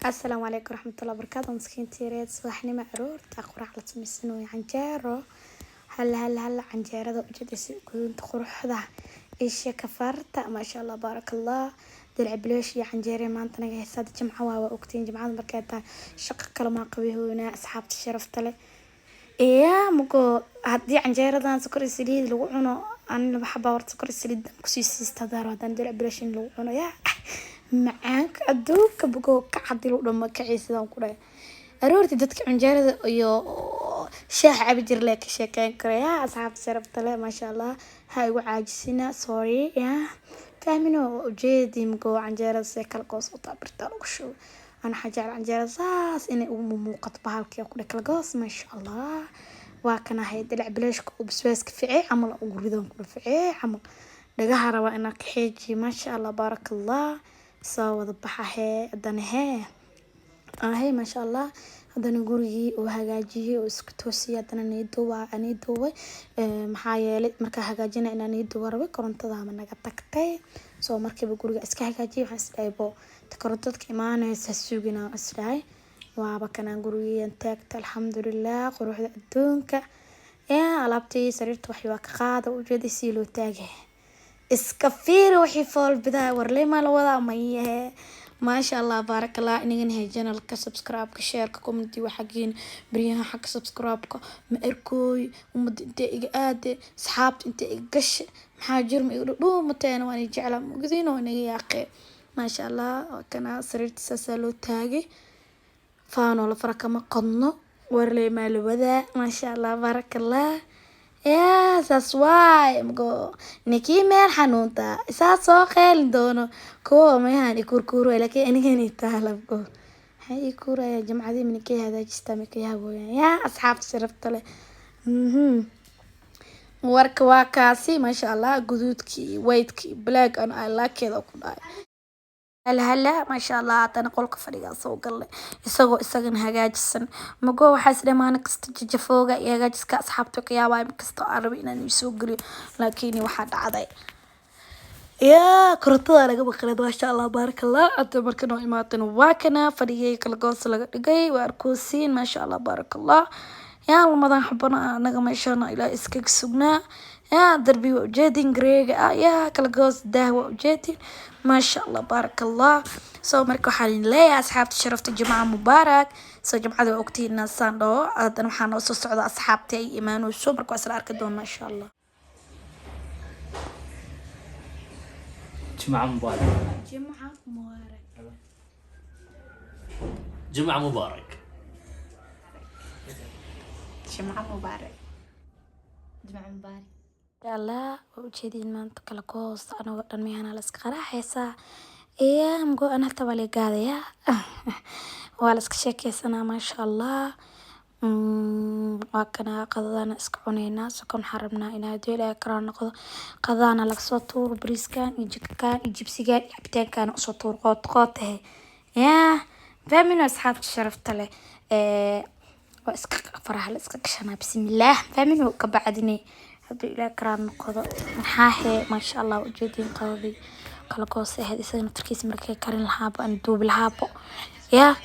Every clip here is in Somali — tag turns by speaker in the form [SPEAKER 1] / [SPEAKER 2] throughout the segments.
[SPEAKER 1] السلام عليكم ورحمة الله وبركاته. مسكين تيريد صباحني معرور تاقور على تمسنو عنجارو هلا عنجارة دو جدسي كنت قروح ذا إيش كفرت ما شاء الله بارك الله دلع بلوش يا عنجاري ما أنت نجح ساد جمعة ووقتين جمعة بركاتها شق كلام قوي هنا أصحاب الشرف تلي إيه مكو هدي عنجارة دان سكر السليد لو عنو أنا بحب ورد سكر السليد كسيس استدار هذا دلع بلوش لو عنو يا معاك أدوك بقو كعدي لو لما كعيس ذا وكله أرورتي دتك عنجارة يو شاح عبجر لك شكاين كريا أصحاب الشرف تلا ما شاء الله هاي وعاجسنا سوري يا فاهمينو جيدي مقو عنجارة سيكال قوس وطابرتا وشو أنا حاجة على عنجارة صاص إني موقت بهالكي وكل القوس ما شاء الله وكنا هاي دلع بلاشك وبسواس كفعي عمل أقولهم كل فعي عمل لقاها روا إنك حيجي ما شاء الله بارك الله soo wada baxahay hadana هاي ما شاء الله hadana gurigii oo hagaajiyay oo isku toosiyay hadana niido maxaa yeelay marka hagaajina inaan niido rabay korontada ma naga tagtay soo markiiba guriga iska hagaajiyay waxaan isdaybo korontada imaanaysa suugina isday waaba kana gurigii taagta alxamdulillah quruxda adduunka alaabtii sariirta wax waa ka qaada u jeeday si loo taagay اسكفير وحي فول بداية ورلي ما لوضع ميه ما شاء الله بارك الله إني نهي جنال كسبسكرايب كشير كومنتي وحقين بريها حق سبسكرايب مأركوي ومد انت إيقاد صحابت انت إيقاش محاجر ما يقولوا متين واني جعلا مقدين واني ياقي ما شاء الله كان سريرت ساسالو تاقي فانو لفركة ما قنو ورلي ما لوضع ما شاء الله بارك الله يا ساسواي مقو نكي مير حنونتا ساسو خيل دونو كو ميهاني كوركورو لكن أنا هني تهلا بقول هاي كورة يا جماعة دي من كي هذا جستامي كي هابو يا أصحاب شرفت له ورك واكاسي ما شاء الله جدودكي وايتكي بلاك أنا I like كذا كلها هلا ما شاء الله أنا قولك فريقة سوق الله يسوق هجاجسن مجو حاسة ما أنا كست جفوجا يا جاجس كأصحابتك يا باي كست عربي إن يسوق لي لكني واحد عضي يا كرتوا أنا قبل خلد ما شاء الله بارك الله أتمر كانوا إماتنا واكنا فريقي كل قوس لقي وأركوسين ما شاء الله بارك الله يا رمضان حبنا أنا ما شاءنا إلى إسكك سجنا يا دربي وجدين غريق يا كل قوس ده وجدين ما شاء الله بارك الله سو مركو حالين لي أصحاب شرفت الجمعة مبارك سو جمعة وقتي الناس صندو أنا وحنا وصوص عدا أصحابتي إيمان وشو مركو أسرار كدون ما شاء الله
[SPEAKER 2] جمعة مبارك
[SPEAKER 1] جمعة مبارك
[SPEAKER 2] جمعة مبارك
[SPEAKER 1] جمعة مبارك
[SPEAKER 3] جمعة مبارك
[SPEAKER 1] يلا وجدين ما أنت كلا قوس أنا وقتن ميهنا لسكرا حيسا إيه مقو أنا تبالي قاعدة يا والسك شكي سنة ما شاء الله وكنا قضانا اسكعونينا سكون حرمنا إنا دولا كران نقض قضانا لك سطور بريسكان يجيكان يجيبسيكان يحبتين كانوا سطور قوته يا فامنوا أصحاب الشرفت له واسك فرح الاسك كشنا بسم الله فامنوا كبعدني هذا إلى كران نقض حاحي ما شاء الله وجودين قضي كلا قوس هذه سنة تركيز مركي كارين الحابة أن دوب الحابة يا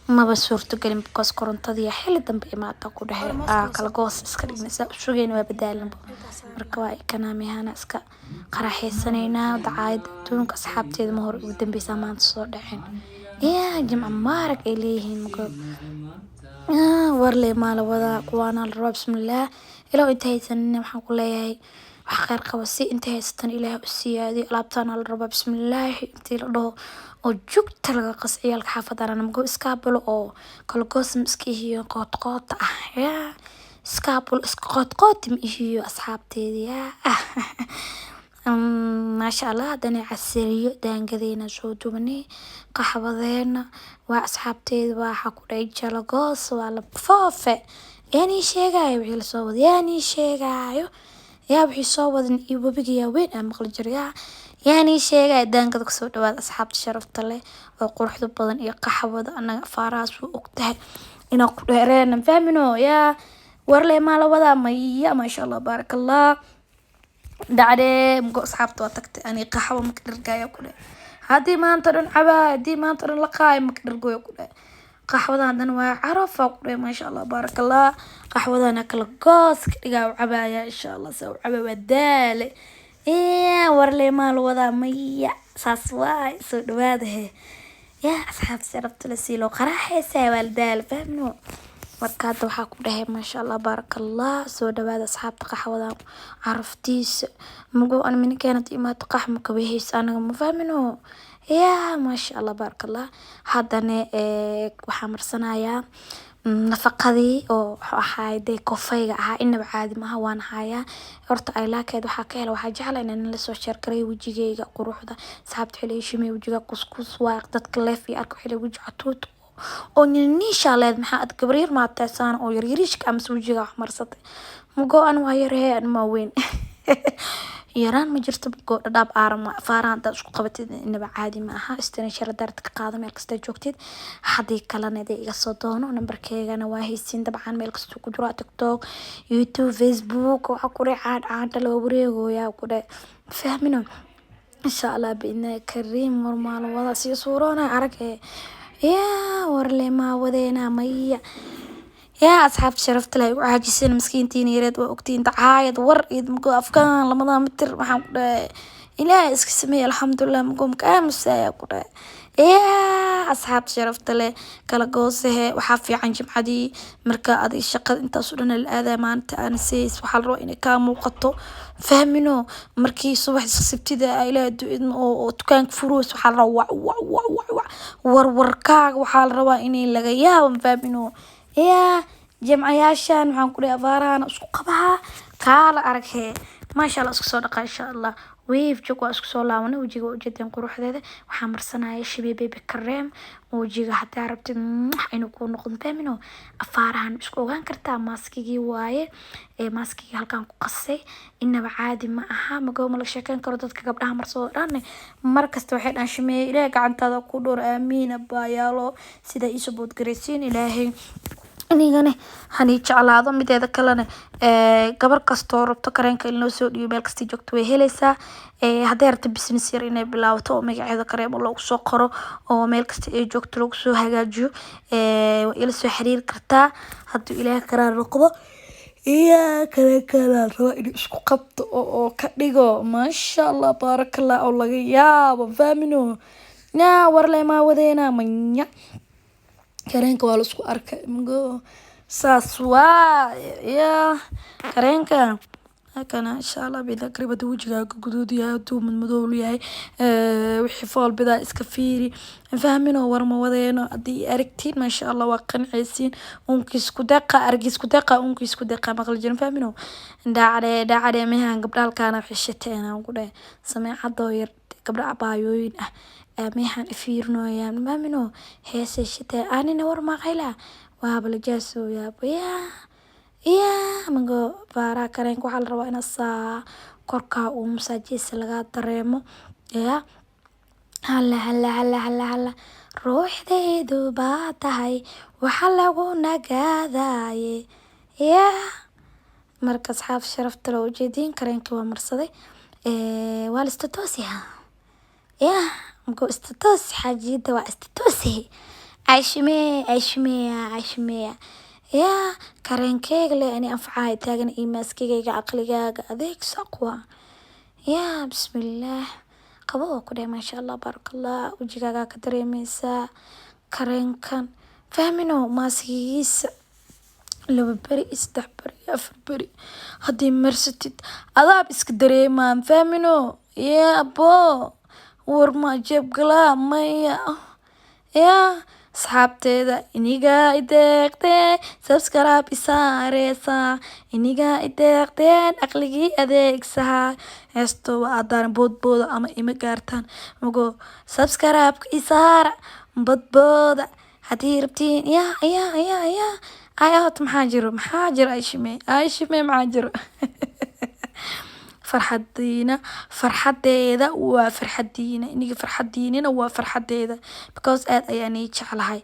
[SPEAKER 1] ما بصورته قلم بقص كورنتادي حيل دم بإماتة كده كلا قوس إسكرين نسا شو جينوا بدالن مركواي كنامي هنا إسكا قراحي سنينا ودعايد دونك أصحابتي المهور ودم بسامان تصور دحين يا جمع مارك إليهن مقول ورلي مال وضع قوانا الرب بسم الله إلو انتهي سنين محن قولي وحقير قوسي انتهي ستن إله السيادي ألابتان الرب بسم الله انتهي لده وجوجت لغا قصعي الحافظة أنا مقول إسكابلو أو كل قوس مسكيه قوت يا إسكابلو قوت مئيه أصحابتي يا ما شاء الله داني عسيريو دان قدينا شودو مني قحبضينا وأصحابتي وحاكو ريجا لغوص وعلى بفوفة يعني شيغايو وحي لصوبد يعني شيغايو يا وحي صوبد يوبيقي يا وين أمقل جريا يعني شيغايو دان قدك سو دواد أصحابتي شرفت لي وقروح دو بدن إيا قحبض أنا فاراس وقتها إنا قرينا فهمنو يا ورلي مالا ودا ميا ما شاء الله بارك الله دعدي مقو أصحابتي واتكت أني قحبة مكدر قايا كله haddii maanta dhan cabaa haddii maanta dhan la qaayo maka dhargooya ku dhahay qaxwadan dan waa carafa ku dhahay maasha allah baarakallah qaxwadana kala goos ka dhigaa u cabaaya insha allah saa u caba waa daale warle maal wadaa maya saas waay soo dhawaada he yaa asxaabta sharafta la siilo qaraaxaysaa waa la daale fahmno marka hadda waxaa ku dhahay maasha allah baarakallah soo dhawaada asxaabta qaxwadan caraftiisa mugo an minkeena timaad qaxma ka weheysa anaga ma fahmino yaa maasha allah baarakallah haddana waxaa marsanayaa nafaqadii oo ahaayday kofayga ahaa inaba caadi maaha waan hayaa horta ay laakeed waxaa ka hela waxaa jeclaa inaan la soo sheer garay wejigayga quruxda asxaabta xilay shimay wejiga kuskus waaq dadka leef iyo arka xilay weji catuut oo niisha leed maxaa ad gabriir maataysaan oo yaryariishka ama wejiga wax marsatay mugo an waa yaree an ma weyn yaraan ma jirto mugo dhadhaab aaran faaraan dad isku qabatid inaba caadi ma aha istina sharadaarta ka qaado meel kasta joogtid haddii kalena dee iga soo doono nambarkeygana waa haysiin dabcan meel kasta ku jiro tiktok youtube facebook waxa ku dhac caadha loo wareegoyaa ku dhac fahmino insha allah biidna kariim normaal wada si suurona arag yaa warle ma wadeena maya yaa asxaabta sharafta leh caajisan miskiintiin yareed waa ogtiin dacaayad war iyo mugo afkaan lamada mitir waxaan ku dhahay ilaahay iska sameeyay alxamdulillah mugo makaamsaya ku dhahay yaa asxaabta sharafta leh kala goosahe waxaa fiican jimcadii marka aday shaqada intaas u dhan la aadaa maanta aan seys waxaa la rabaa inay kaa muuqato fahmino markii subax sabtida ilaahay ducidna oo dukaanka furoos waxaa la rabaa warwarkaaga waxaa la rabaa inay laga yaabo fahmino yaa jamcayaashan waxaan ku dhahay abaarahana isku qabaha kaala arag hee maasha allah isku soo dhaqa insha allah wave jog waa isku soo laabanay wejiga waa ujeedeen quruxdeeda waxaa marsanaya shibee baby kareem wejiga hadaa rabtid inuu kuu noqdo fahmino afaarahan isku ogaan kartaa maaskigii waaye maaskigii halkaan ku qasay inaba caadi ma aha magow ma la sheekeyn karo dadka gabdhaha marsoo dhan markasta waxay dhan shameeyay ilaahay gacantaada ku dhowr aamiin abaayaalo sida iisoo boodgaraysiin ilaahay inigane hani jeclaado mideeda kalena gabar kastoo rabto kareenka in loo soo dhiibo meel kasta joogto way helaysaa hadday rabto business yar inay bilaabato oo magaceeda kareem loogu soo qoro oo meel kasta ay joogto lagu soo hagaajiyo waa ila soo xiriiri kartaa hadduu ilaahay karaar noqdo iya kala raba inuu isku qabto oo ka dhigo maasha allah baarakallah oo laga yaabo fahmino yaa warle maa wadeena manya kareenka waa la isku arkay mugo saas waa yaa kareenka hakana insha allah bida qaribada wejigaaga guduud yahay haduu madmadow yahay wixii fool bidaa iska fiiri fahmino war ma wadeeno haddii aragtiin maasha allah waa qancaysiin unkiis ku deqa argiis ku deqa unkiis ku deqa maqal jirin fahmino dhaacade mehan gabdha halkaana xishateen aan ku dhahay sameecadoo yar gabdha abaayooyin ah mehan fiirnooyaan fahmino heesay shitee anina war maqayla waaba la jaasooyaa yaa mago baara kareenka waxaa la rabaa ina saa korkaa uu masaajiisa laga dareemo yaa hala ruuxdaydu baa tahay waxa lagu nagaadaye yaa marka asxaab sharafta loo ujeediin kareenkii waa marsaday waa la istatosiha yaa mago istatos xaajiyada waa istatosihi عايشمية يا كارنكيغ لي أني أنفعاي تاغن إيماسكيغيغ عقليغاغ أذيك ساقوا يا بسم الله قبوة كده ما شاء الله بارك الله وجيغاغا كدريميسا كارنكان فهمينو ماسكيغيس لو بري استح بري أفر بري هدي مرستد أذاب اسك دريمان فهمينو يا أبو ورما جيب قلا مايا يا asxaabteeda iniga ideeqdee subscribe isaareysa iniga ideeqdeen aqligii adeegsaha heesto adaan boodbooda ama ima gaartaan mago subscribe isaara boodbooda haddii rabtiin ya ayaat maxaa jiro aishime maxaa jiro farxadeeda waa farxadiina iniga farxadiinina waa farxadeeda because aad ayaan ii jeclahay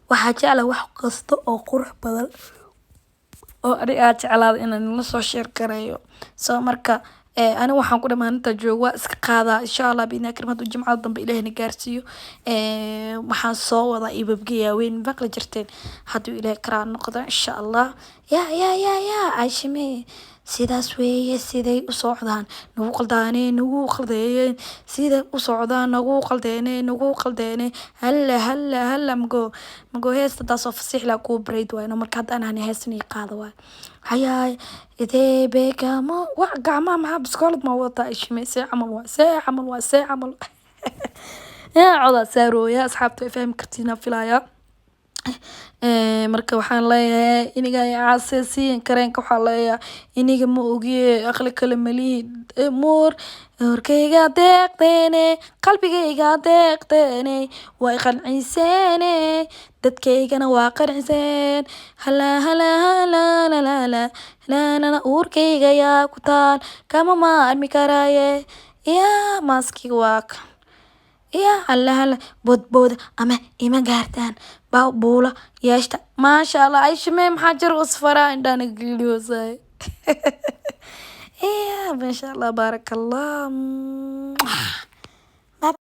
[SPEAKER 1] waxaa jeclahay wax kasta oo qurux badan oo aniga aad jeclaada inaan la soo sheer gareeyo soo marka أنا waxaan ku dhamaanta joog waa iska qaadaa insha Allah biidna karim haduu jimcada dambe Ilaahna gaarsiiyo waxaan soo wada ibabgeeyaa weyn baqla jirteen haduu Ilaahay karaan noqdo insha Allah ya Aishime sidaas weeye siday u socdaan nagu qaldaaneen siday u socdaan nagu qaldeene halla mago heesta taasoo fasiix la ku breed waayno marka hadda aan heesnii qaado waay hayaay idee beekamo wax gacmaha maxaa biskoolad ma wata Aishime see camal ya coda saarooya asxaabta ay fahmi kartiin filaya marka waxaan leeyahay iniga ay caasisiin kareenka waxaa leeyahay iniga ma ogiye aqli kale malihi moor horkayga deeqdeene qalbigayga deeqdeene way qanciseene dadkaygana waa qarciseen hala uurkayga yaa ku taal kama maarmi karaaye ya maaskiga waa kan ya hala bodbooda ama ima gaartaan buula yeeshta maasha Allah Aishime maxaa jir usfaraa indhana giliyoosay ya maasha Allah baarakallah